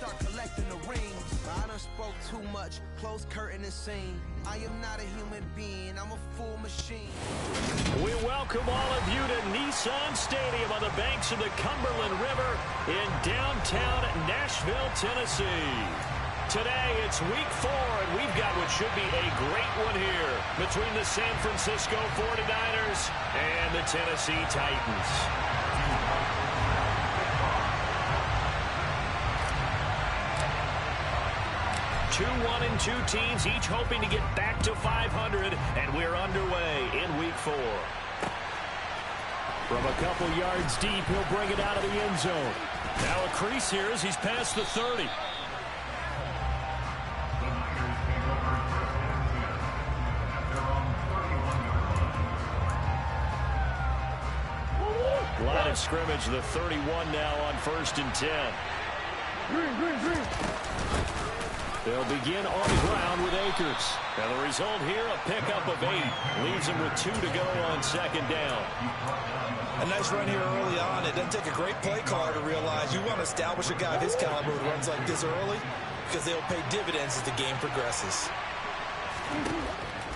start collecting the rings. I done spoke too much, close curtain and scene. I am not a human being, I'm a full machine. We welcome all of you to Nissan Stadium on the banks of the Cumberland River in downtown Nashville, Tennessee. Today, it's week 4, and we've got what should be a great one here between the San Francisco 49ers and the Tennessee Titans. Two 1-2 teams, each hoping to get back to 500, and we're underway in week 4. From a couple yards deep, he'll bring it out of the end zone. Now a crease here as he's past the 30. Line of scrimmage, the 31 now on 1st and 10. Green. They'll begin on the ground with Akers. And the result here, a pickup of 8. Leaves him with 2 to go on 2nd down. A nice run here early on. It doesn't take a great play caller to realize you want to establish a guy of his caliber who runs like this early because they'll pay dividends as the game progresses.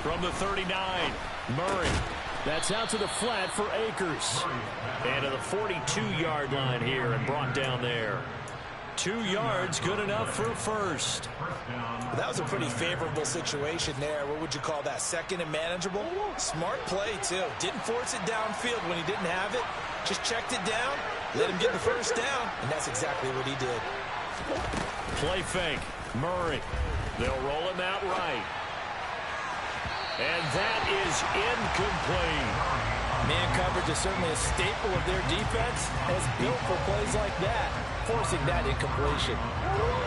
From the 39, Murray. That's out to the flat for Akers. And to the 42-yard line here and brought down there. 2 yards, good enough for a first. That was a pretty favorable situation there. What would you call that? 2nd and manageable? Smart play, too. Didn't force it downfield when he didn't have it. Just checked it down, let him get the first down, and that's exactly what he did. Play fake. Murray. They'll roll him out right. And that is incomplete. Man coverage is certainly a staple of their defense, as built for plays like that, forcing that incompletion.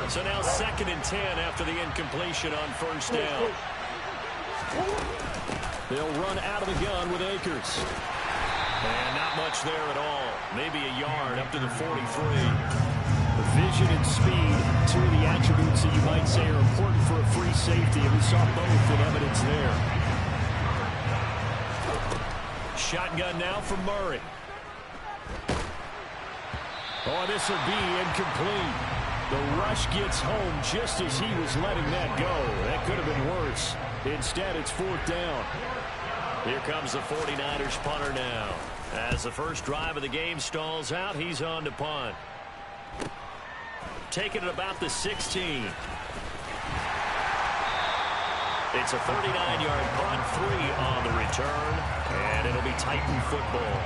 So now 2nd and 10 after the incompletion on 1st down. They'll run out of the gun with Akers. And not much there at all. Maybe a yard up to the 43. Vision and speed, 2 of the attributes that you might say are important for a free safety, and we saw both in evidence there. Shotgun now from Murray. Oh, this will be incomplete. The rush gets home just as he was letting that go. That could have been worse. Instead, it's 4th down. Here comes the 49ers punter now. As the first drive of the game stalls out, he's on to punt. Taking it about the 16. It's a 39-yard punt, 3 on the return, and it'll be Titan football.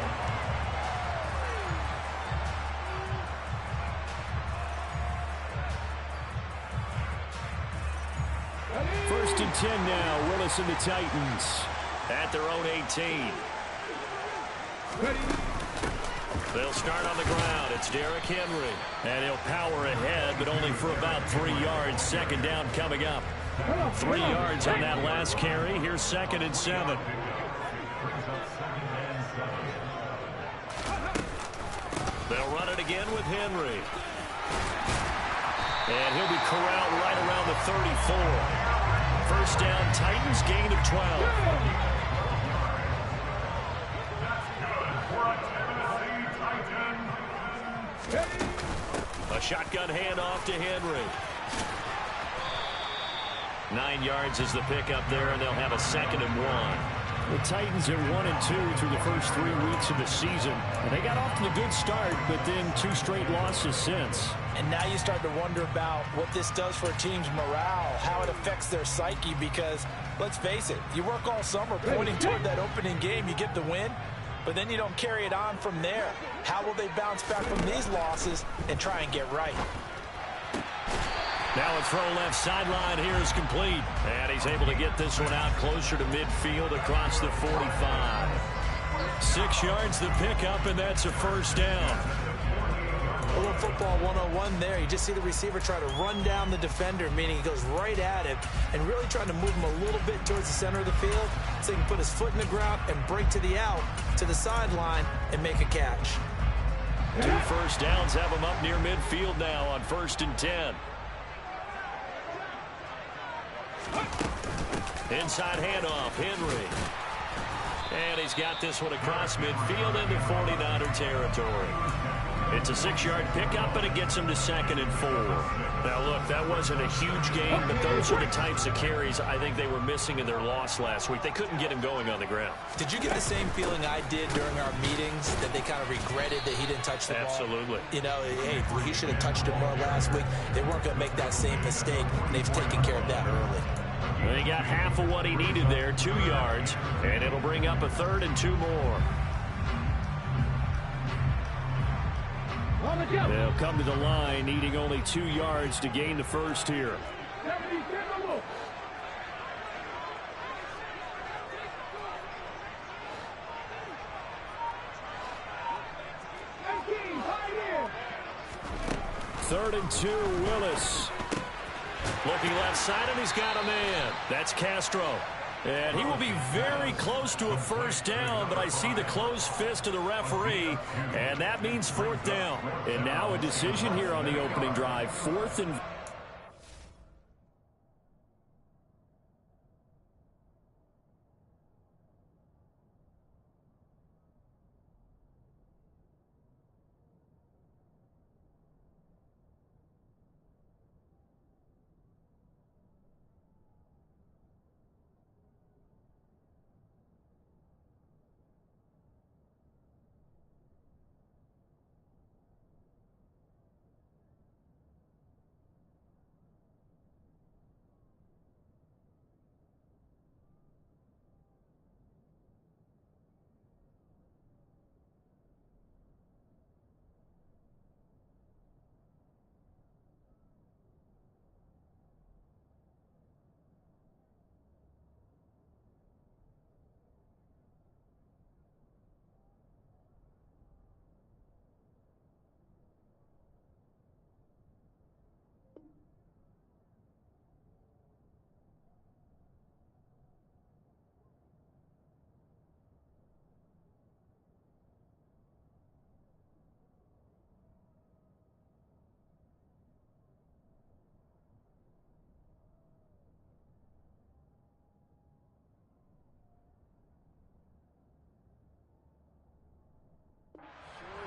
First and 10 now, Willis and the Titans at their own 18. They'll start on the ground. It's Derrick Henry. And he'll power ahead, but only for about 3 yards. 2nd down coming up. 3 yards on that last carry. Here's 2nd and 7. They'll run it again with Henry. And he'll be corralled right around the 34. 1st down, Titans, gain of 12. A shotgun handoff to Henry. 9 yards is the pickup there, and they'll have a 2nd and 1. The Titans are 1-2 through the first 3 weeks of the season. And they got off to a good start, but then 2 straight losses since. And now you start to wonder about what this does for a team's morale, how it affects their psyche, because, let's face it, you work all summer pointing toward that opening game, you get the win, but then you don't carry it on from there. How will they bounce back from these losses and try and get right? Now a throw left sideline here is complete. And he's able to get this one out closer to midfield across the 45. 6 yards the pickup, and that's a 1st down. A little football 101 there. You just see the receiver try to run down the defender, meaning he goes right at him and really trying to move him a little bit towards the center of the field so he can put his foot in the ground and break to the out, to the sideline, and make a catch. 2 first downs have him up near midfield now on 1st and 10. Inside handoff, Henry. And he's got this one across midfield into 49er territory. It's a 6-yard pickup, and it gets him to 2nd and 4. Now, look, that wasn't a huge game, but those are the types of carries I think they were missing in their loss last week. They couldn't get him going on the ground. Did you get the same feeling I did during our meetings, that they kind of regretted that he didn't touch the ball? Absolutely. You know, hey, he should have touched it more last week. They weren't going to make that same mistake, and they've taken care of that early. Well, he got half of what he needed there, 2 yards, and it'll bring up a 3rd and 2 more. They'll come to the line, needing only 2 yards to gain the first here. Third and 2, Willis. Looking left side, and he's got a man. That's Castro. And he will be very close to a first down, but I see the closed fist of the referee, and that means 4th down. And now a decision here on the opening drive. 4th and...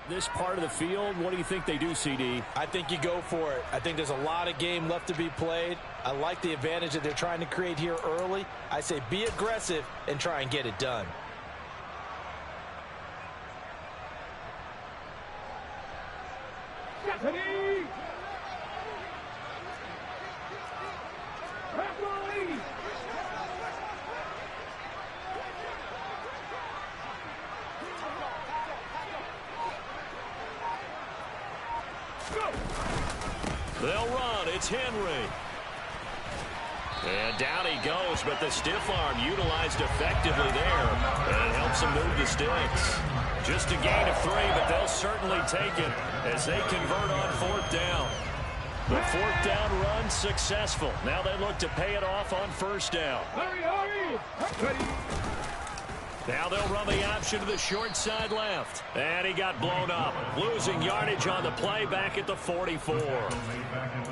This part of the field, what do you think they do, CD? I think you go for it. I think there's a lot of game left to be played. I like the advantage that they're trying to create here early. I say be aggressive and try and get it done. They'll run. It's Henry. And down he goes, but the stiff arm utilized effectively there. And it helps him move the sticks. Just a gain of 3, but they'll certainly take it as they convert on 4th down. The 4th down run successful. Now they look to pay it off on 1st down. Now they'll run the option to the short side left. And he got blown up. Losing yardage on the play back at the 44.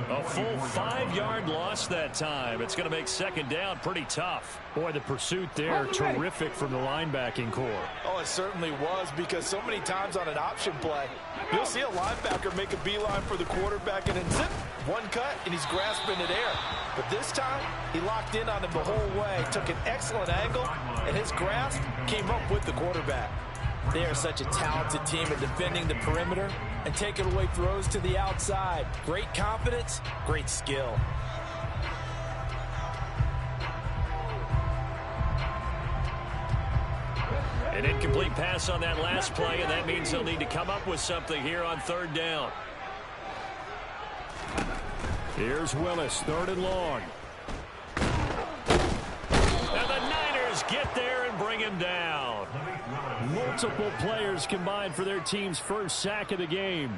A full 5-yard loss that time. It's going to make 2nd down pretty tough. Boy, the pursuit there, terrific from the linebacking core. Oh, it certainly was, because so many times on an option play, you'll see a linebacker make a beeline for the quarterback, and then zip, one cut, and he's grasping it air. But this time, he locked in on him the whole way, took an excellent angle, and his grasp came up with the quarterback. They are such a talented team at defending the perimeter and taking away throws to the outside. Great confidence, great skill. An incomplete pass on that last play, and that means they'll need to come up with something here on 3rd down. Here's Willis, 3rd and long. And the Niners get there and bring him down. Multiple players combined for their team's first sack of the game.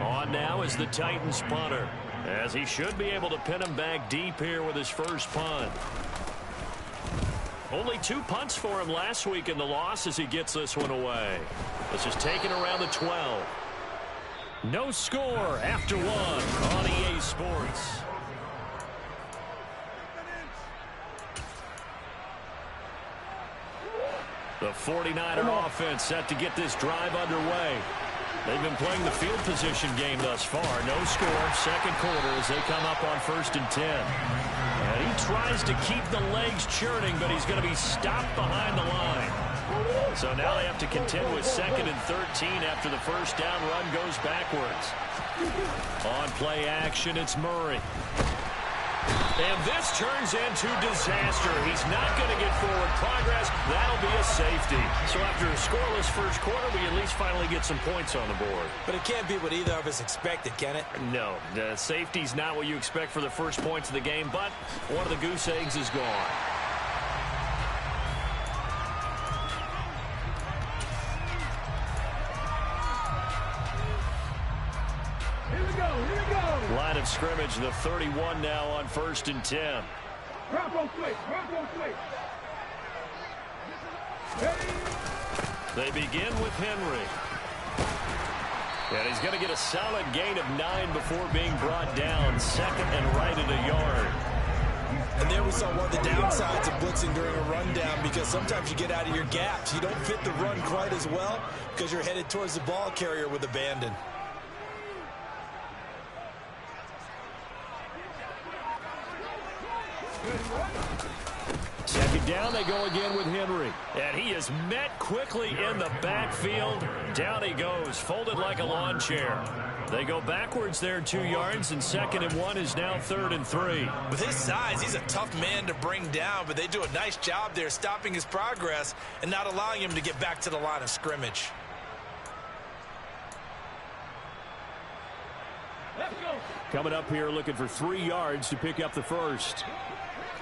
On now is the Titans punter, as he should be able to pin him back deep here with his first punt. Only 2 punts for him last week in the loss as he gets this one away. This is taken around the 12. No score after 1 on EA Sports. The 49er offense set to get this drive underway. They've been playing the field position game thus far. No score, second quarter as they come up on 1st and 10. And he tries to keep the legs churning, but he's going to be stopped behind the line. So now they have to contend with 2nd and 13 after the first down run goes backwards. On play action, it's Murray. And this turns into disaster. He's not going to get forward progress. That'll be a safety. So after a scoreless first quarter, we at least finally get some points on the board. But it can't be what either of us expected, can it? No, the safety's not what you expect for the first points of the game, but one of the goose eggs is gone. Line of scrimmage, the 31 now on 1st and 10. They begin with Henry. And he's going to get a solid gain of 9 before being brought down. 2nd and right at a yard. And there we saw one of the downsides of blitzing during a rundown, because sometimes you get out of your gaps. You don't fit the run quite as well because you're headed towards the ball carrier with abandon. Second down, they go again with Henry. And he is met quickly in the backfield. Down he goes, folded like a lawn chair. They go backwards there 2 yards, and 2nd and 1 is now 3rd and 3. With his size, he's a tough man to bring down, but they do a nice job there stopping his progress and not allowing him to get back to the line of scrimmage. Coming up here looking for 3 yards to pick up the first.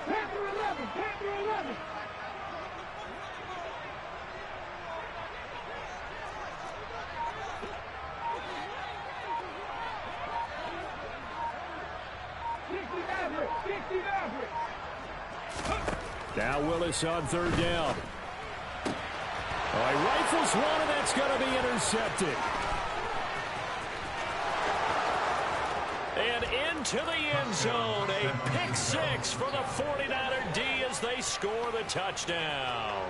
Panther 11, Panther 11. Now Willis on 3rd down. All right, rifles one, and that's going to be intercepted. And into the end zone, a pick 6 for the 49er D as they score the touchdown.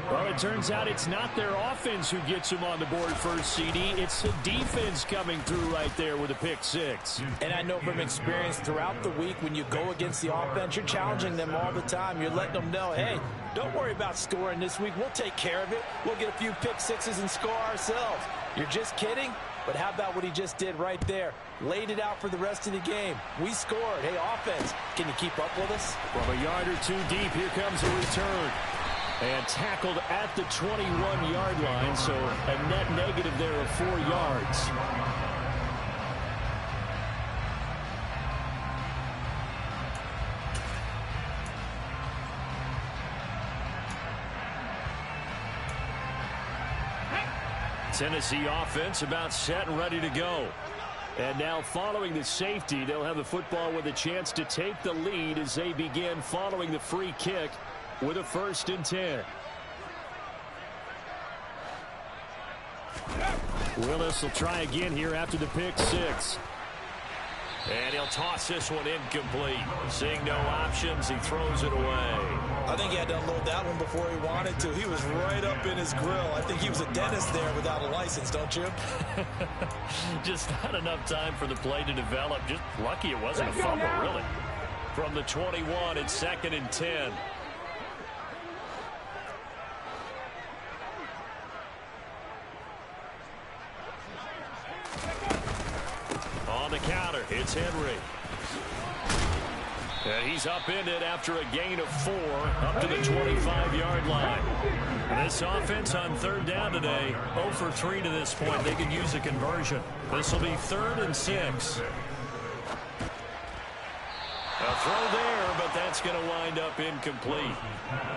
Well, it turns out it's not their offense who gets them on the board first, CD. It's the defense coming through right there with a pick 6. And I know from experience throughout the week, when you go against the offense, you're challenging them all the time. You're letting them know, hey, don't worry about scoring this week. We'll take care of it. We'll get a few pick 6s and score ourselves. You're just kidding? But how about what he just did right there? Laid it out for the rest of the game. We scored. Hey, offense, can you keep up with us? From a yard or 2 deep, here comes a return. And tackled at the 21-yard line, so a net negative there of 4 yards. Tennessee offense about set and ready to go. And now following the safety, they'll have the football with a chance to take the lead as they begin following the free kick with a 1st and 10. Willis will try again here after the pick 6. And he'll toss this one incomplete. Seeing no options, he throws it away. I think he had to unload that one before he wanted to. He was right up in his grill. I think he was a dentist there without a license, don't you? Just not enough time for the play to develop. Just lucky it wasn't a fumble, really. From the 21, it's 2nd and 10. On the counter, it's Henry. And he's upended after a gain of 4 up to the 25-yard line. This offense on 3rd down today, 0 for 3 to this point. They could use a conversion. This will be 3rd and 6. A throw there, but that's going to wind up incomplete.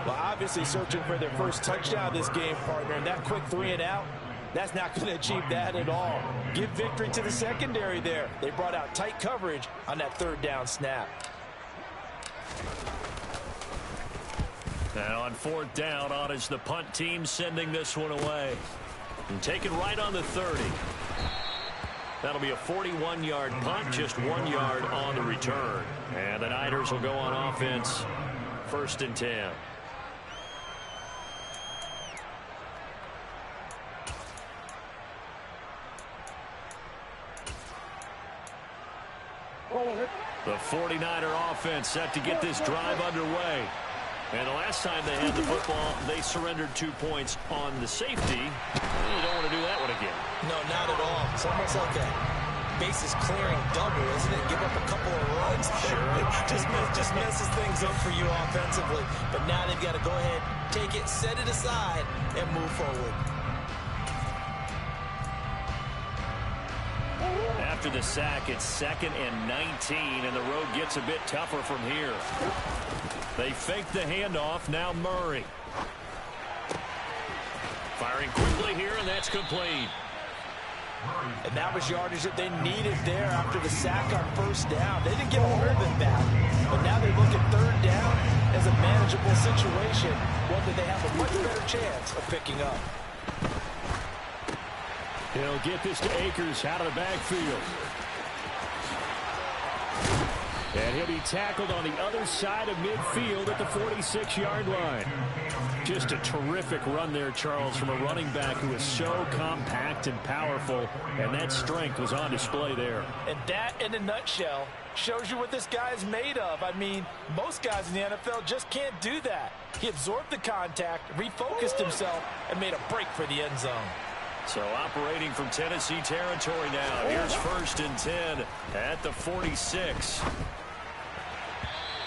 Well, obviously searching for their first touchdown this game, partner, and that quick 3 and out, that's not going to achieve that at all. Give victory to the secondary there. They brought out tight coverage on that 3rd down snap. And on 4th down, on is the punt team sending this one away. And taken right on the 30. That'll be a 41-yard punt, just 1 yard on the return. And the Niners will go on offense, 1st and 10. The 49er offense set to get this drive underway. And the last time they had the football, they surrendered 2 points on the safety. You don't want to do that one again. No, not at all. It's almost like a bases clearing double, isn't it? Give up a couple of runs. Sure. just messes things up for you offensively. But now they've got to go ahead, take it, set it aside, and move forward. After the sack, it's 2nd and 19, and the road gets a bit tougher from here. They fake the handoff. Now Murray. Firing quickly here, and that's complete. And that was yardage that they needed there after the sack on first down. They didn't get all of it back, but now they look at third down as a manageable situation, one that they have a much better chance of picking up. He'll get this to Akers out of the backfield. And he'll be tackled on the other side of midfield at the 46-yard line. Just a terrific run there, Charles, from a running back who is so compact and powerful, and that strength was on display there. And that, in a nutshell, shows you what this guy is made of. I mean, most guys in the NFL just can't do that. He absorbed the contact, refocused himself, and made a break for the end zone. So operating from Tennessee territory now. Here's 1st and 10 at the 46.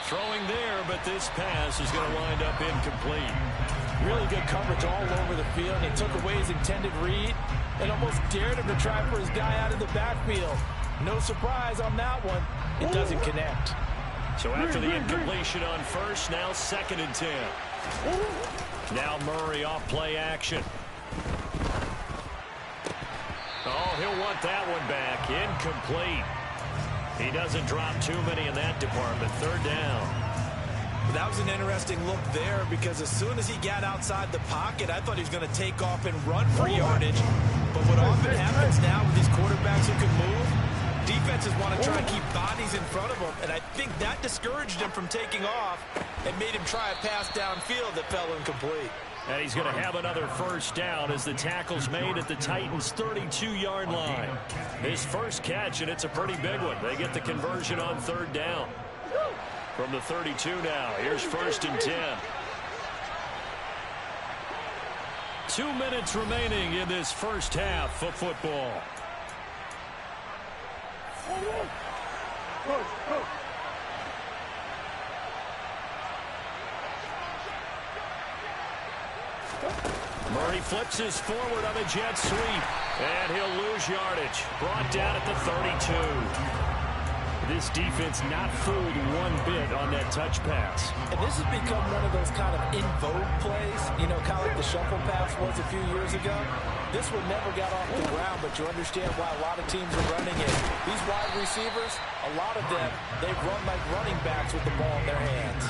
Throwing there, but this pass is going to wind up incomplete. Really good coverage all over the field. He took away his intended read and almost dared him to try for his guy out of the backfield. No surprise on that one. It doesn't connect. So after the incompletion on first, now 2nd and 10. Now Murray off play action. Oh, he'll want that one back. Incomplete. He doesn't drop too many in that department. 3rd down. That was an interesting look there because as soon as he got outside the pocket, I thought he was going to take off and run for yardage. But what often happens now with these quarterbacks who can move, defenses want to try and keep bodies in front of them. And I think that discouraged him from taking off and made him try a pass downfield that fell incomplete. And he's going to have another 1st down as the tackle's made at the Titans' 32-yard line. His first catch, and it's a pretty big one. They get the conversion on 3rd down. From the 32 now, here's 1st and 10. 2 minutes remaining in this first half of football. Murray flips his forward on a jet sweep, and he'll lose yardage. Brought down at the 32. This defense not fooled one bit on that touch pass. And this has become one of those kind of in vogue plays, you know, kind of like the shuffle pass was a few years ago. This one never got off the ground, but you understand why a lot of teams are running it. These wide receivers, a lot of them, they run like running backs with the ball in their hands.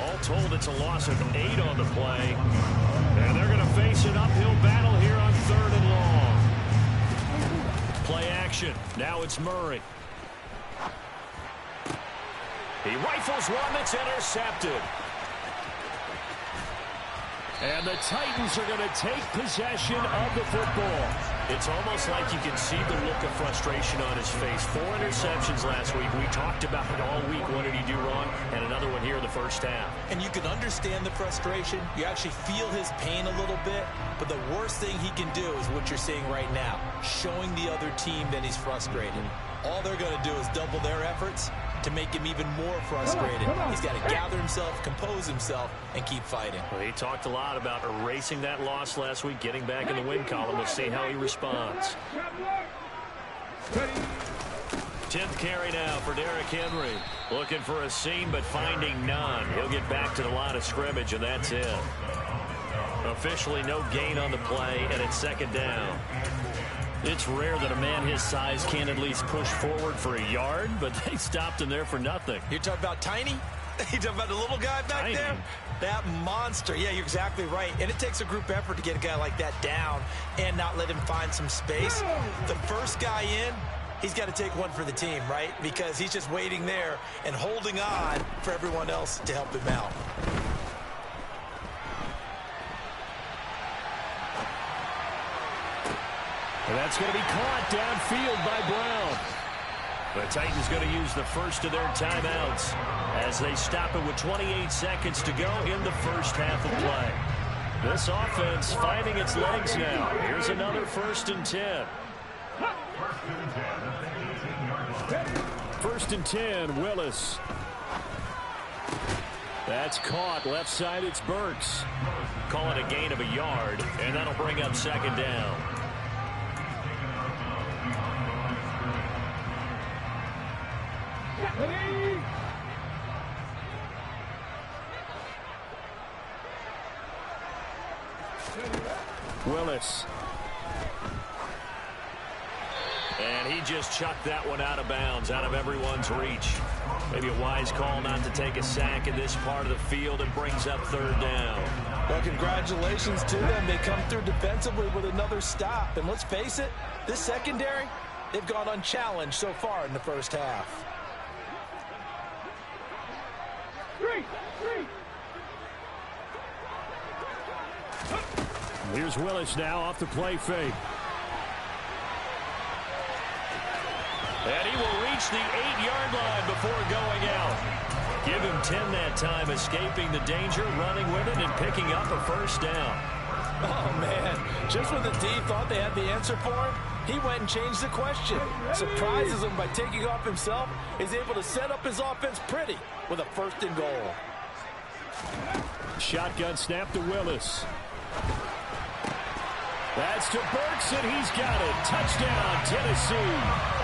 All told, it's a loss of 8 on the play. And they're going to face an uphill battle here on 3rd and long. Play action. Now it's Murray. He rifles one that's intercepted. And the Titans are going to take possession of the football. It's almost like you can see the look of frustration on his face. 4 interceptions last week. We talked about it all week. What did he do wrong? And another one here in the first half. And you can understand the frustration. You actually feel his pain a little bit. But the worst thing he can do is what you're seeing right now, showing the other team that he's frustrated. All they're going to do is double their efforts to make him even more frustrated. He's got to gather himself, compose himself, and keep fighting. Well, he talked a lot about erasing that loss last week, getting back in the win column. We'll see how he responds. 10th carry now for Derrick Henry. Looking for a seam, but finding none. He'll get back to the line of scrimmage, and that's it. Officially no gain on the play, and it's 2nd down. It's rare that a man his size can at least push forward for a yard, but they stopped him there for nothing. You're talking about Tiny? You're talking about the little guy back Tiny. there? That monster. Yeah, you're exactly right. And it takes a group effort to get a guy like that down and not let him find some space. The first guy in, he's got to take one for the team, right? Because he's just waiting there and holding on for everyone else to help him out. And that's going to be caught downfield by Brown. The Titans going to use the first of their timeouts as they stop it with 28 seconds to go in the first half of play. This offense finding its legs now. Here's another 1st and 10. 1st and 10, Willis. That's caught. Left side, it's Burks. Call it a gain of a yard, and that'll bring up 2nd down. Willis. And he just chucked that one out of bounds, out of everyone's reach. Maybe a wise call not to take a sack in this part of the field, and brings up 3rd down. Well, congratulations to them. They come through defensively with another stop. And let's face it, this secondary, they've gone unchallenged so far in the first half. Here's Willis now off the play fake. And he will reach the 8-yard line before going out. Give him 10 that time, escaping the danger, running with it, and picking up a 1st down. Oh, man. Just when the D thought they had the answer for him, he went and changed the question. Surprises him by taking off himself. Is able to set up his offense pretty with a 1st and goal. Shotgun snap to Willis. That's to Burks, and he's got it. Touchdown, Tennessee.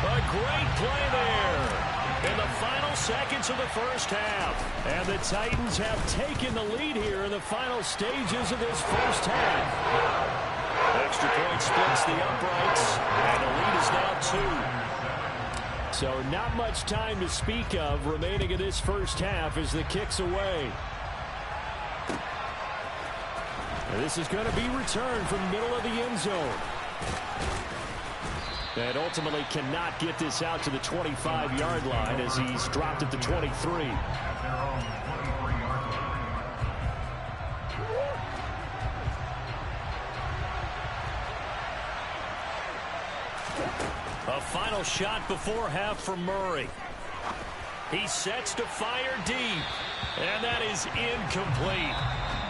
A great play there in the final seconds of the first half. And the Titans have taken the lead here in the final stages of this first half. Extra point splits the uprights, and the lead is now 2. So not much time to speak of remaining in this first half as the kick's away. And this is going to be returned from the middle of the end zone. And ultimately cannot get this out to the 25-yard line as he's dropped at the 23. A final shot before half for Murray. He sets to fire deep, and that is incomplete.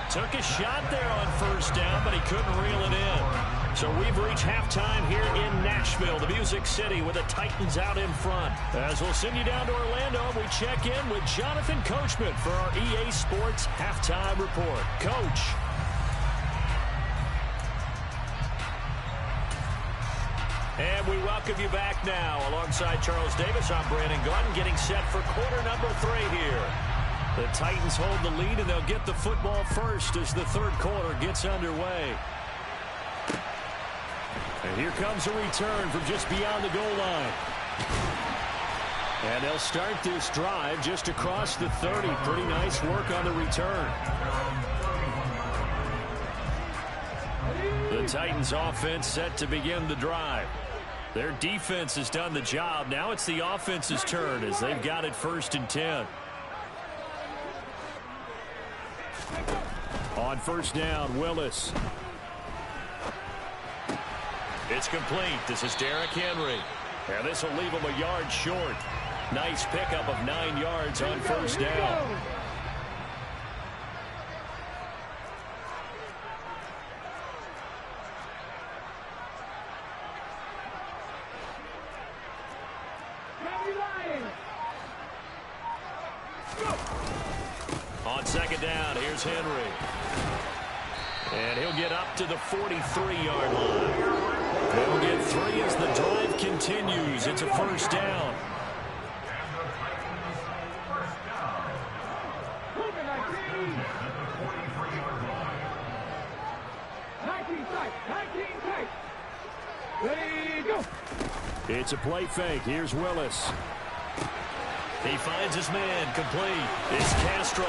Took a shot there on 1st down, but he couldn't reel it in. So we've reached halftime here in Nashville, the Music City, with the Titans out in front. As we'll send you down to Orlando, we check in with Jonathan Coachman for our EA Sports Halftime Report. Coach. And we welcome you back now. Alongside Charles Davis, I'm Brandon Gaudin, getting set for quarter number 3 here. The Titans hold the lead, and they'll get the football first as the 3rd quarter gets underway. And here comes a return from just beyond the goal line. And they'll start this drive just across the 30. Pretty nice work on the return. The Titans offense set to begin the drive. Their defense has done the job. Now it's the offense's turn as they've got it 1st and 10. On 1st down, Willis. It's complete. This is Derrick Henry. And this will leave him a yard short. Nice pickup of 9 yards on 1st down. On 2nd down, here's Henry. And he'll get up to the 43-yard line. They'll get 3 as the drive continues. It's a 1st down. It's a play fake. Here's Willis. He finds his man complete. It's Castro.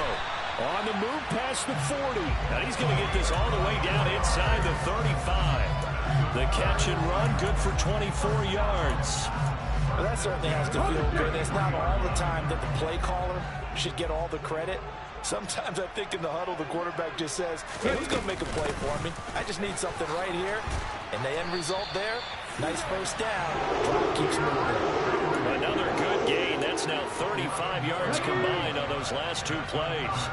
On the move past the 40. Now he's going to get this all the way down inside the 35. The catch and run, good for 24 yards. Well, that certainly has to feel good. It's not all the time that the play caller should get all the credit. Sometimes I think in the huddle, the quarterback just says, hey, who's going to make a play for me? I just need something right here. And the end result there, Nice first down. Drive keeps moving. Another good gain. That's now 35 yards combined on those last two plays.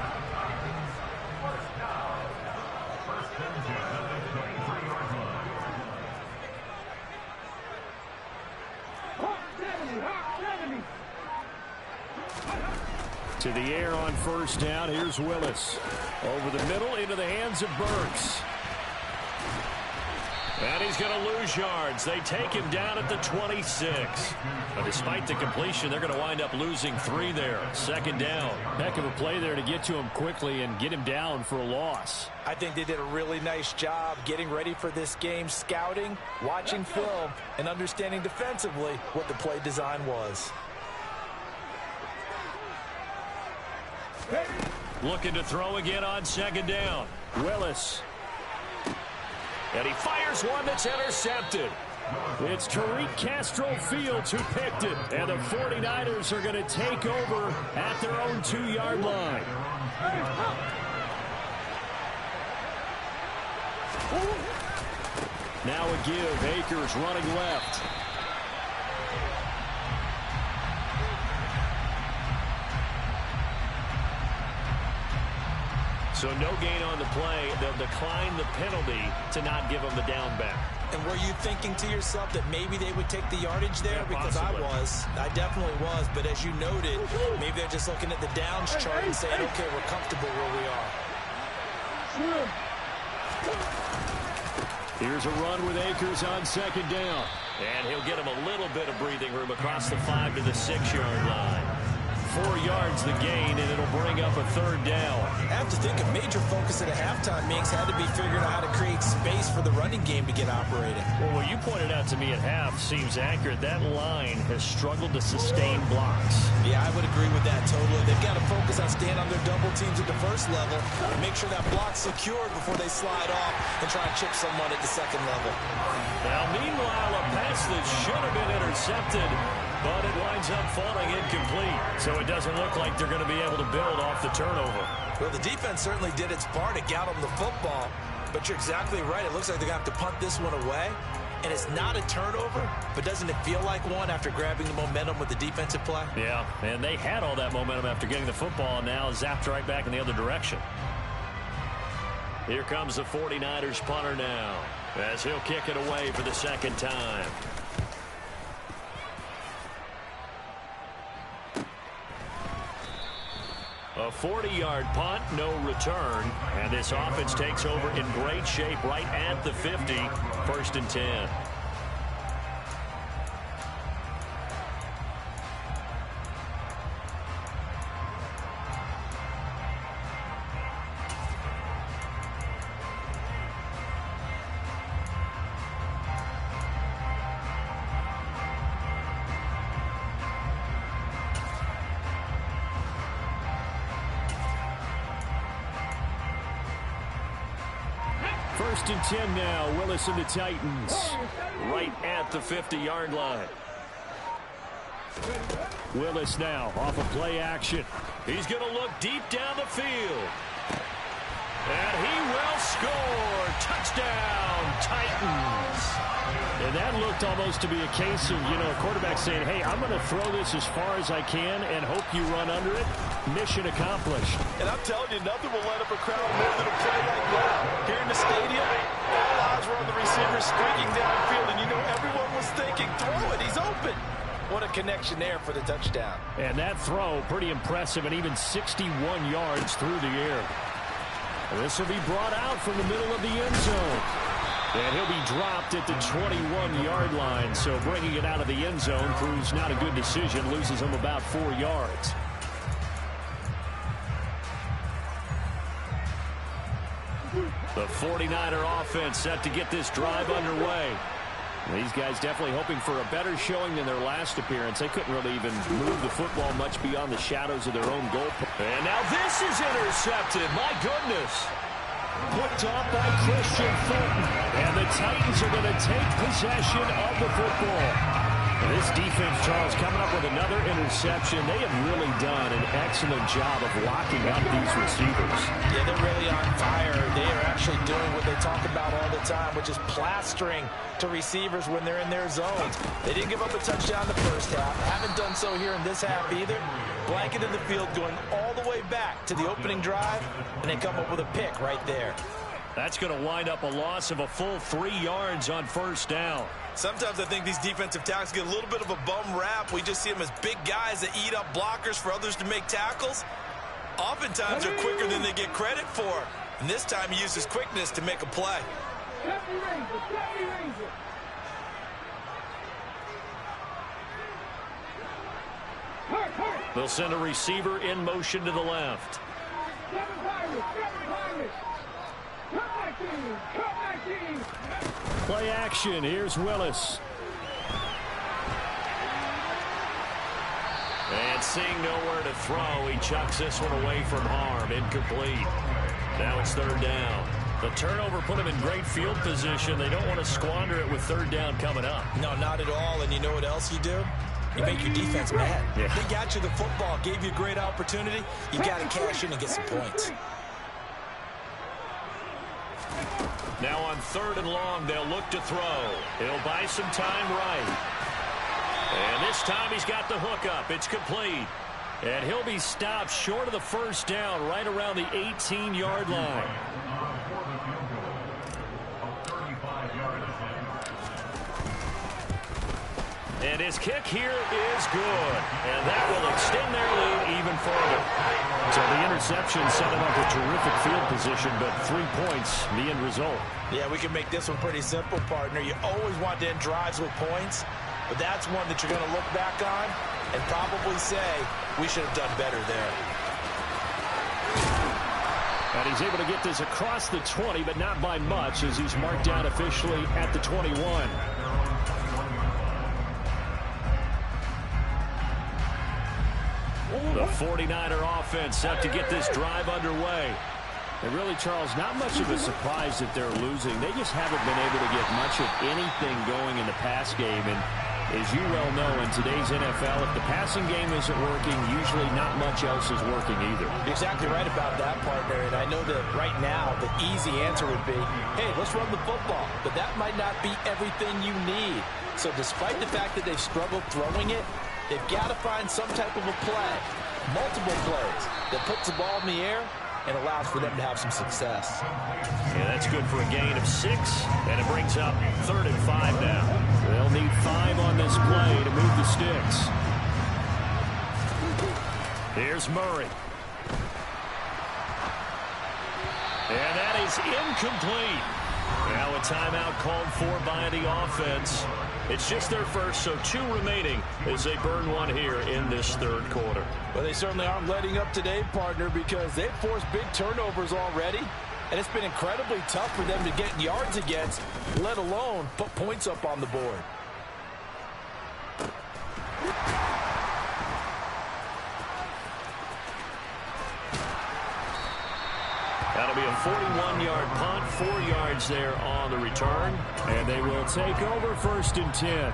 To the air on first down. Here's Willis. Over the middle into the hands of Burks. And he's going to lose yards. They take him down at the 26. But despite the completion, they're going to wind up losing 3 there. Second down. Heck of a play there to get to him quickly and get him down for a loss. I think they did a really nice job getting ready for this game, scouting, watching film, and understanding defensively what the play design was. Looking to throw again on second down. Willis. And he fires one that's intercepted. It's Tariq Castro-Fields who picked it. And the 49ers are going to take over at their own 2-yard line. Now a give. Akers running left. So no gain on the play. They'll decline the penalty to not give them the down back. And were you thinking to yourself that maybe they would take the yardage there? Yeah, because possibly. I definitely was. But as you noted, maybe they're just looking at the downs chart and saying, okay, we're comfortable where we are. Here's a run with Akers on second down. And he'll get him a little bit of breathing room across the 5 to the 6-yard line. 4 yards the gain, and it'll bring up a third down. I have to think a major focus at a halftime, Minks, had to be figuring out how to create space for the running game to get operating. Well, what you pointed out to me at half seems accurate. That line has struggled to sustain blocks. Yeah, I would agree with that totally. They've got to focus on staying on their double teams at the first level and make sure that block's secured before they slide off and try and chip someone at the second level. Now, meanwhile, a pass that should have been intercepted, but it winds up falling incomplete. So it doesn't look like they're going to be able to build off the turnover. Well, the defense certainly did its part to get them the football. But you're exactly right. It looks like they're going to have to punt this one away. And it's not a turnover, but doesn't it feel like one after grabbing the momentum with the defensive play? Yeah, and they had all that momentum after getting the football, and now zapped right back in the other direction. Here comes the 49ers punter now, as he'll kick it away for the second time. A 40-yard punt, no return, and this offense takes over in great shape right at the 50, 1st and 10. First and 10 now. Willis and the Titans right at the 50-yard line. Willis now off of play action. He's going to look deep down the field. And he will score. Touchdown, Titans. And that looked almost to be a case of, a quarterback saying, hey, I'm going to throw this as far as I can and hope you run under it. Mission accomplished. And I'm telling you, nothing will light up a crowd more than a play like that. Here in the stadium, all eyes were on the receiver streaking downfield, and everyone was thinking, throw it, he's open. What a connection there for the touchdown. And that throw, pretty impressive, and even 61 yards through the air. And this will be brought out from the middle of the end zone. And he'll be dropped at the 21-yard line. So bringing it out of the end zone proves not a good decision. Loses him about 4 yards. The 49er offense set to get this drive underway. These guys definitely hoping for a better showing than their last appearance. They couldn't really even move the football much beyond the shadows of their own goal. And now this is intercepted. My goodness. Picked off by Christian Fulton. And the Titans are going to take possession of the football. This defense, Charles, coming up with another interception. They have really done an excellent job of locking up these receivers. Yeah, they're really on fire. They are actually doing what they talk about all the time, which is plastering to receivers when they're in their zones. They didn't give up a touchdown the first half. Haven't done so here in this half either. Blanketed the field going all the way back to the opening drive, and they come up with a pick right there. That's going to wind up a loss of a full 3 yards on first down. Sometimes I think these defensive tackles get a little bit of a bum rap. We just see them as big guys that eat up blockers for others to make tackles. Oftentimes they're quicker than they get credit for. And this time he uses quickness to make a play. They'll send a receiver in motion to the left. Play action. Here's Willis. And seeing nowhere to throw, he chucks this one away from harm. Incomplete. Now it's third down. The turnover put him in great field position. They don't want to squander it with third down coming up. No, not at all. And you know what else you do? You make your defense mad. Yeah. They got you the football, gave you a great opportunity. You got to cash in and get some points. Now on third and long, they'll look to throw. He'll buy some time right. And this time he's got the hook up. It's complete. And he'll be stopped short of the first down right around the 18-yard line. And his kick here is good. And that will extend their lead even further. So the interception set him up a terrific field position, but 3 points, the end result. Yeah, we can make this one pretty simple, partner. You always want to end drives with points, but that's one that you're going to look back on and probably say, we should have done better there. And he's able to get this across the 20, but not by much, as he's marked down officially at the 21. The 49er offense set to get this drive underway. And really, Charles, not much of a surprise that they're losing. They just haven't been able to get much of anything going in the pass game. And as you well know, in today's NFL, if the passing game isn't working, usually not much else is working either. You're exactly right about that, partner. And I know that right now the easy answer would be, hey, let's run the football. But that might not be everything you need. So despite the fact that they've struggled throwing it, they've got to find some type of a play, multiple plays, that puts the ball in the air and allows for them to have some success. Yeah, that's good for a gain of 6, and it brings up 3rd and 5 now. They'll need 5 on this play to move the sticks. Here's Murray. And that is incomplete. Now a timeout called for by the offense. It's just their first, so 2 remaining as they burn one here in this third quarter. Well, they certainly aren't letting up today, partner, because they've forced big turnovers already, and it's been incredibly tough for them to get yards against, let alone put points up on the board. That'll be a 41-yard punt, 4 yards there on the return, and they will take over 1st and 10.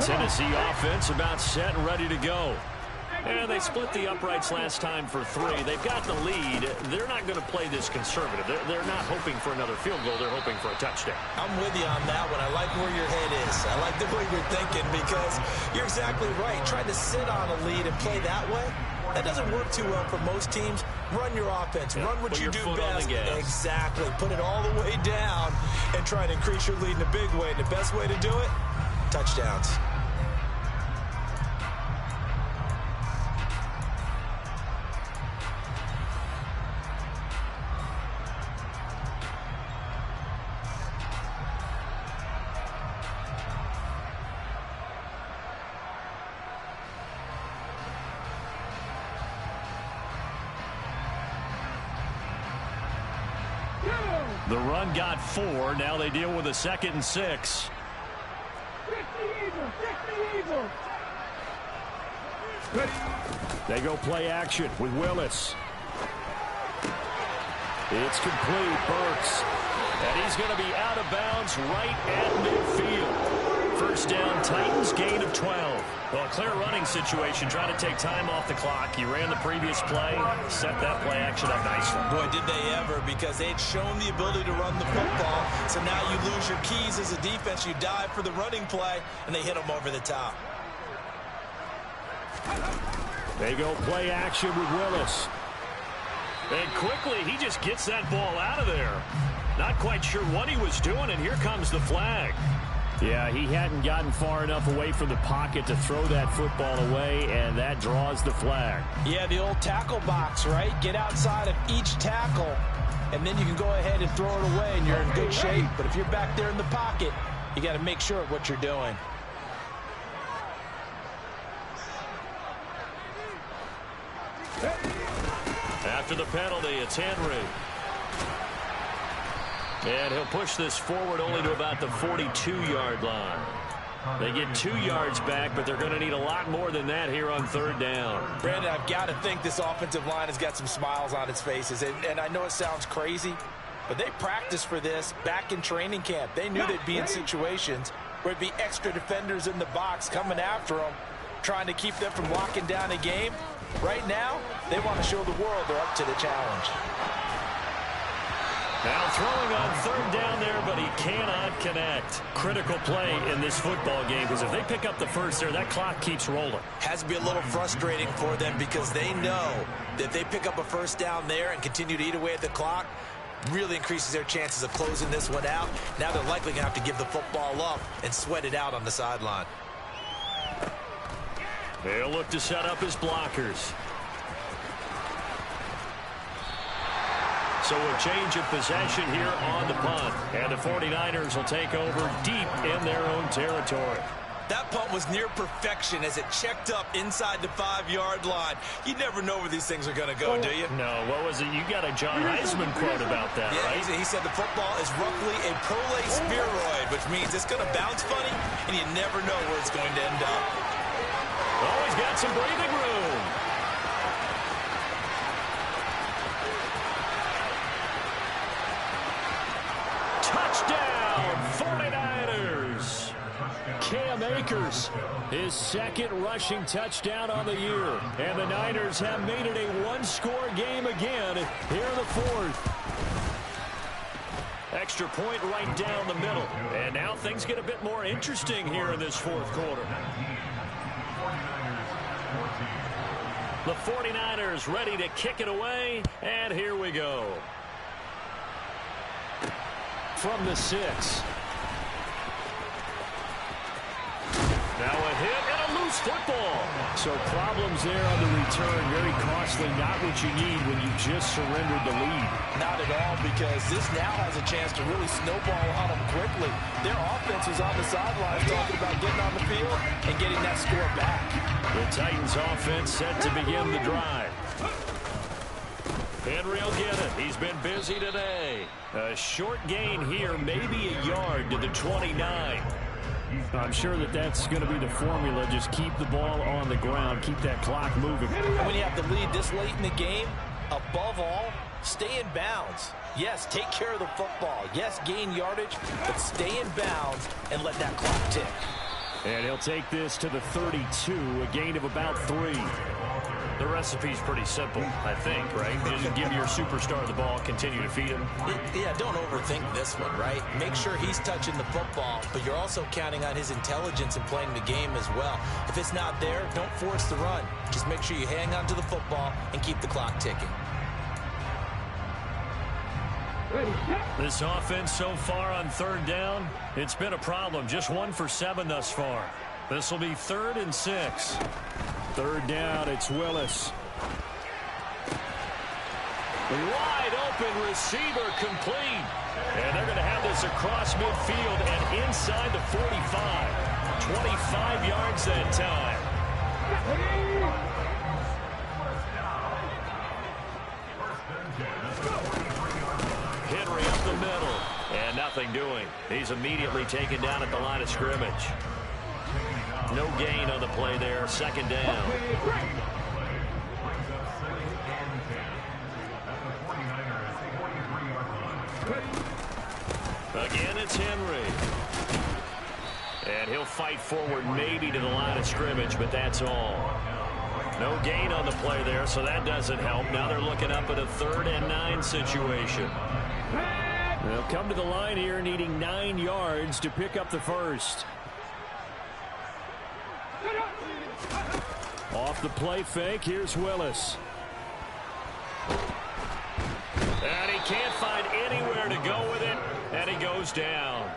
Tennessee offense about set and ready to go. And they split the uprights last time for 3. They've got the lead. They're not going to play this conservative. They're not hoping for another field goal. They're hoping for a touchdown. I'm with you on that one. I like where your head is. I like the way you're thinking because you're exactly right. Trying to sit on a lead and play that way, that doesn't work too well for most teams. Run your offense. Run what you do best. Exactly. Put it all the way down and try to increase your lead in a big way. And the best way to do it, touchdowns. The run got 4. Now they deal with a 2nd and 6. They go play action with Willis. It's complete. Burks. And he's going to be out of bounds right at midfield. First down, Titans, gain of 12. Well, clear running situation, trying to take time off the clock. He ran the previous play, set that play action up nicely. Boy, did they ever, because they'd shown the ability to run the football. So now you lose your keys as a defense. You dive for the running play, and they hit them over the top. They go play action with Willis. And quickly, he just gets that ball out of there. Not quite sure what he was doing, and here comes the flag. Yeah, he hadn't gotten far enough away from the pocket to throw that football away, and that draws the flag. Yeah, the old tackle box, right? Get outside of each tackle, and then you can go ahead and throw it away, and you're in good shape. But if you're back there in the pocket, you got to make sure of what you're doing. After the penalty, it's Henry. And he'll push this forward only to about the 42-yard line. They get 2 yards back, but they're going to need a lot more than that here on third down. Brandon, I've got to think this offensive line has got some smiles on its faces. And I know it sounds crazy, but they practiced for this back in training camp. They knew they'd be in situations where it'd be extra defenders in the box coming after them, trying to keep them from locking down a game. Right now, they want to show the world they're up to the challenge. Now throwing on third down there, but he cannot connect. Critical play in this football game, because if they pick up the first there, that clock keeps rolling. Has to be a little frustrating for them, because they know that if they pick up a first down there and continue to eat away at the clock, really increases their chances of closing this one out. Now they're likely going to have to give the football up and sweat it out on the sideline. They'll look to set up his blockers. So a change of possession here on the punt. And the 49ers will take over deep in their own territory. That punt was near perfection as it checked up inside the 5-yard line. You never know where these things are going to go, do you? No, what was it? You got a John Heisman quote about that, right? He said the football is roughly a prolate spheroid, which means it's going to bounce funny, and you never know where it's going to end up. Oh, he's got some breathing room. Touchdown, 49ers. Cam Akers, his second rushing touchdown on the year. And the Niners have made it a one-score game again here in the fourth. Extra point right down the middle. And now things get a bit more interesting here in this fourth quarter. The 49ers ready to kick it away, and here we go. From the 6. Now a hit and a loose football. So problems there on the return. Very costly, not what you need when you just surrendered the lead. Not at all, because this now has a chance to really snowball on them quickly. Their offense was on the sidelines talking about getting on the field and getting that score back. The Titans offense set to begin the drive. Henry will get it. He's been busy today. A short gain here, maybe a yard to the 29. I'm sure that that's going to be the formula. Just keep the ball on the ground. Keep that clock moving. And when you have the lead this late in the game, above all, stay in bounds. Yes, take care of the football. Yes, gain yardage, but stay in bounds and let that clock tick. And he'll take this to the 32, a gain of about 3. The recipe's pretty simple, I think, right? Just give your superstar the ball, continue to feed him. Yeah, don't overthink this one, right? Make sure he's touching the football, but you're also counting on his intelligence in playing the game as well. If it's not there, don't force the run. Just make sure you hang on to the football and keep the clock ticking. This offense so far on third down, it's been a problem. Just 1 for 7 thus far. This will be 3rd and 6. Third down, it's Willis. Wide open receiver complete. And they're going to have this across midfield and inside the 45. 25 yards that time. Henry up the middle. And nothing doing. He's immediately taken down at the line of scrimmage. No gain on the play there. Second down. Again, it's Henry. And he'll fight forward maybe to the line of scrimmage, but that's all. No gain on the play there, so that doesn't help. Now they're looking up at a 3rd and 9 situation. They'll come to the line here needing 9 yards to pick up the first. Off the play fake, here's Willis. And he can't find anywhere to go with it, and he goes down.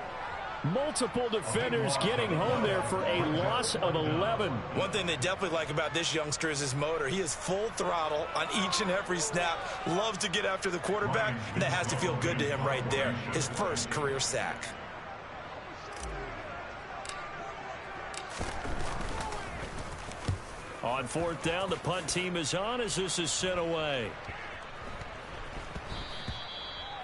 Multiple defenders getting home there for a loss of 11. One thing they definitely like about this youngster is his motor. He is full throttle on each and every snap. Loves to get after the quarterback, and that has to feel good to him right there. His first career sack. On 4th down, the punt team is on as this is sent away.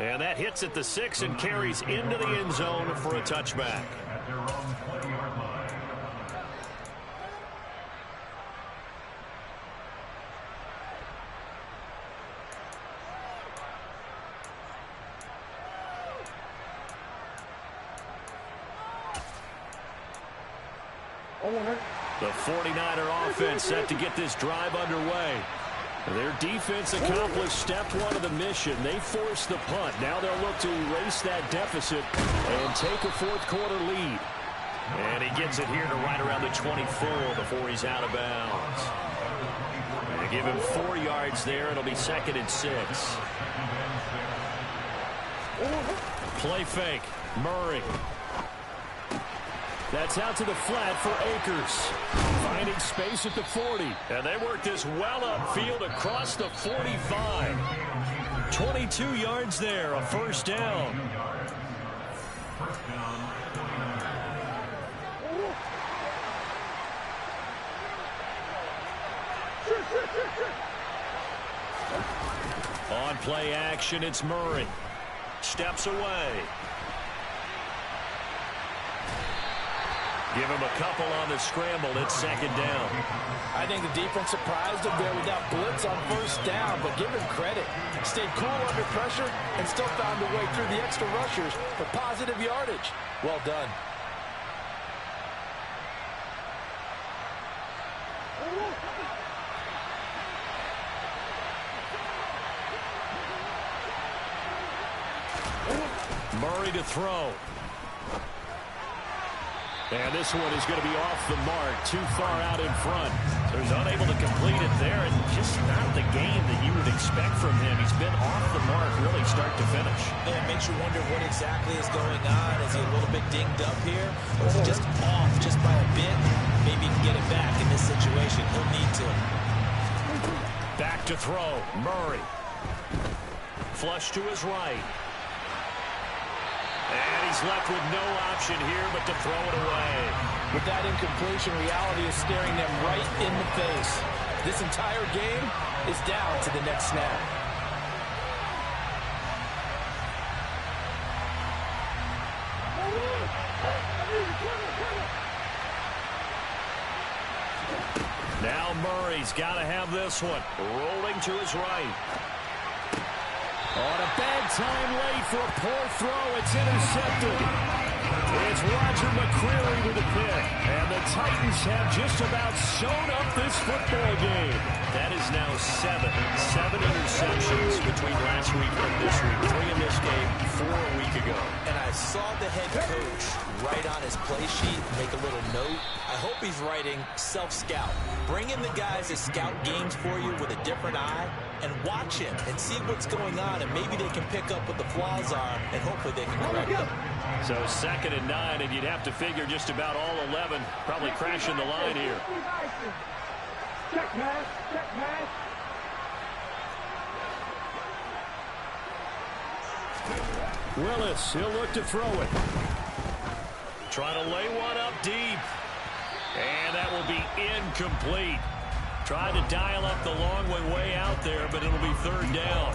And that hits at the 6 and carries into the end zone for a touchback. The 49er offense set to get this drive underway. Their defense accomplished step 1 of the mission. They forced the punt. Now they'll look to erase that deficit and take a 4th quarter lead. And he gets it here to right around the 24 before he's out of bounds. They give him 4 yards there. It'll be 2nd and 6. Play fake. Murray. That's out to the flat for Akers. Finding space at the 40. And they work this well upfield across the 45. 22 yards there, a first down. On play action, it's Murray. Steps away. Give him a couple on the scramble. It's 2nd down. I think the defense surprised him there with that blitz on 1st down, but give him credit. Stayed cool under pressure and still found a way through the extra rushers for positive yardage. Well done. Murray to throw. And this one is going to be off the mark, too far out in front. So he's unable to complete it there, and just not the game that you would expect from him. He's been off the mark really start to finish. Yeah, it makes you wonder what exactly is going on. Is he a little bit dinged up here? Or is he just off just by a bit? Maybe he can get it back in this situation. He'll need to. Back to throw. Murray. Flush to his right. And he's left with no option here but to throw it away. With that incompletion, reality is staring them right in the face. This entire game is down to the next snap. Now Murray's got to have this one. Rolling to his right. On a bad time late for a poor throw. It's intercepted. It's Roger McCreary with a pick. And the Titans have just about sewn up this football game. That is now 7 interceptions between last week and this week. 3 in this game, 4 a week ago. And I saw the head coach write on his play sheet, make a little note. I hope he's writing self-scout. Bring in the guys that scout games for you with a different eye and watch him and see what's going on, and maybe they can pick up what the flaws are, and hopefully they can correct them. So 2nd and 9, and you'd have to figure just about all 11 probably crashing the line here. Check pass, check pass. Willis, he'll look to throw it. Trying to lay one up deep. And that will be incomplete. Tried to dial up the long one way out there, but it'll be 3rd down.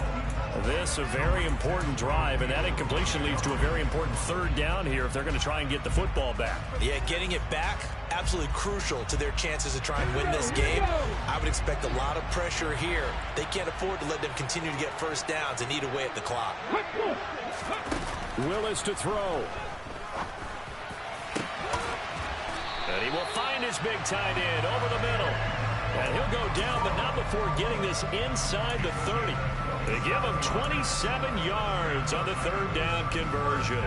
This a very important drive, and that incompletion leads to a very important 3rd down here if they're going to try and get the football back. Yeah, getting it back absolutely crucial to their chances to try and win this game. I would expect a lot of pressure here. They can't afford to let them continue to get first downs and eat away at the clock. Willis to throw. And he will find his big tight end over the middle. And he'll go down, but not before getting this inside the 30. They give him 27 yards on the third down conversion.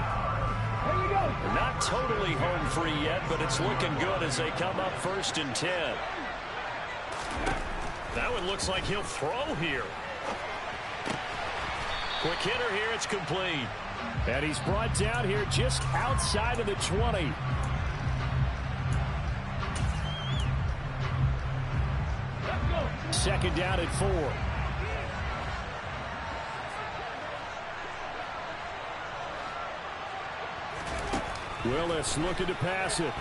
Not totally home free yet, but it's looking good as they come up 1st and 10. That one looks like he'll throw here. Quick hitter here, it's complete. And he's brought down here just outside of the 20. Second down at 4. Willis looking to pass it.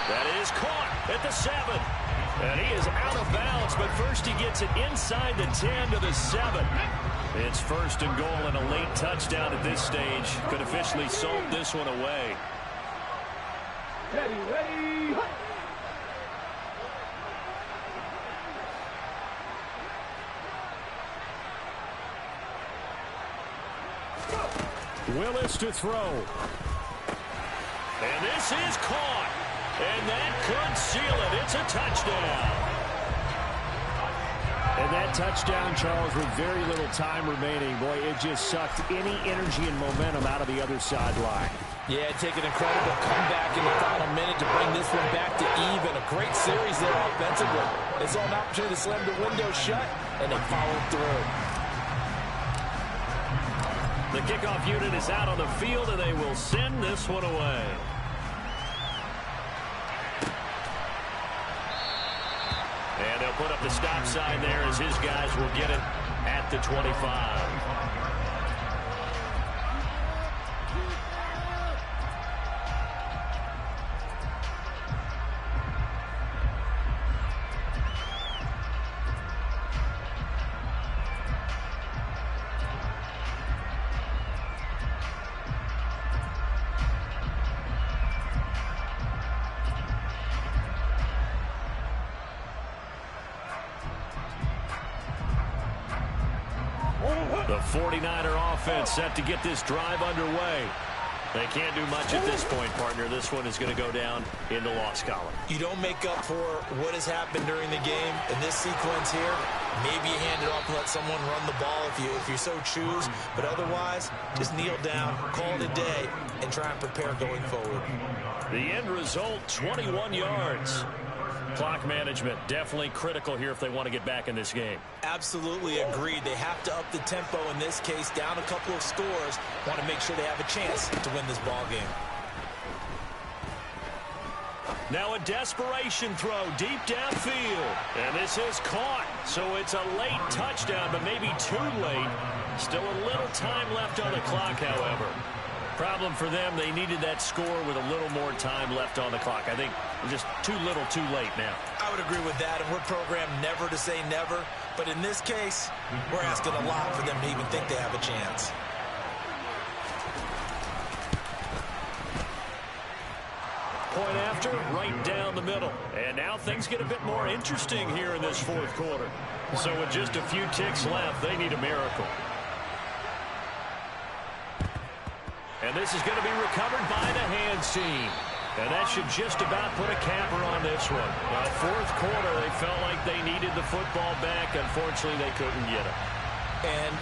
That is caught at the 7. And he is out of bounds, but first he gets it inside the 10 to the 7. It's 1st and goal and a late touchdown at this stage. Could officially sold this one away. Ready. Willis to throw. And this is caught. And that could seal it. It's a touchdown. And that touchdown, Charles, with very little time remaining. Boy, it just sucked any energy and momentum out of the other sideline. Yeah, take an incredible comeback in the final minute to bring this one back to even. A great series there offensively. They saw an opportunity to slam the window shut, and they followed through. The kickoff unit is out on the field, and they will send this one away. And they'll put up the stop sign there as his guys will get it at the 25. The 49er offense set to get this drive underway. They can't do much at this point, partner. This one is going to go down in the loss column. You don't make up for what has happened during the game. In this sequence here, maybe you hand it off and let someone run the ball if you so choose. But otherwise, just kneel down, call it a day, and try and prepare going forward. The end result, 21 yards. Clock management definitely critical here if they want to get back in this game. Absolutely agreed. They have to up the tempo in this case, down a couple of scores. Want to make sure they have a chance to win this ball game. Now a desperation throw deep downfield. And this is caught. So it's a late touchdown, but maybe too late. Still a little time left on the clock, however. Problem for them, they needed that score with a little more time left on the clock. I think just too little, too late now. I would agree with that, and we're programmed never to say never. But in this case, we're asking a lot for them to even think they have a chance. Point after, right down the middle. And now things get a bit more interesting here in this fourth quarter. So with just a few ticks left, they need a miracle. And this is going to be recovered by the hands team. And that should just about put a capper on this one. Fourth quarter, they felt like they needed the football back. Unfortunately, they couldn't get it. And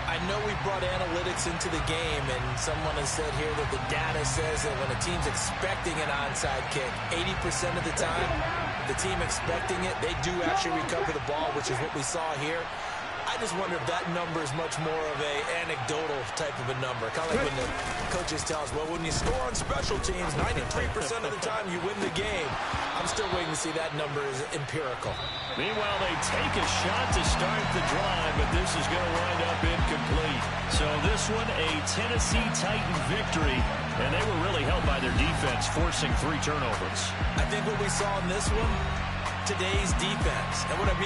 I know we brought analytics into the game, and someone has said here that the data says that when a team's expecting an onside kick, 80% of the time, the team expecting it, they do actually recover the ball, which is what we saw here. I just wonder if that number is much more of a anecdotal type of a number. Kind of like when the coaches tell us, well, when you score on special teams, 93% of the time you win the game. I'm still waiting to see that number is empirical. Meanwhile, they take a shot to start the drive, but this is going to wind up incomplete. So this one, a Tennessee Titan victory, and they were really helped by their defense, forcing 3 turnovers. I think what we saw in this one, today's defense, and what I mean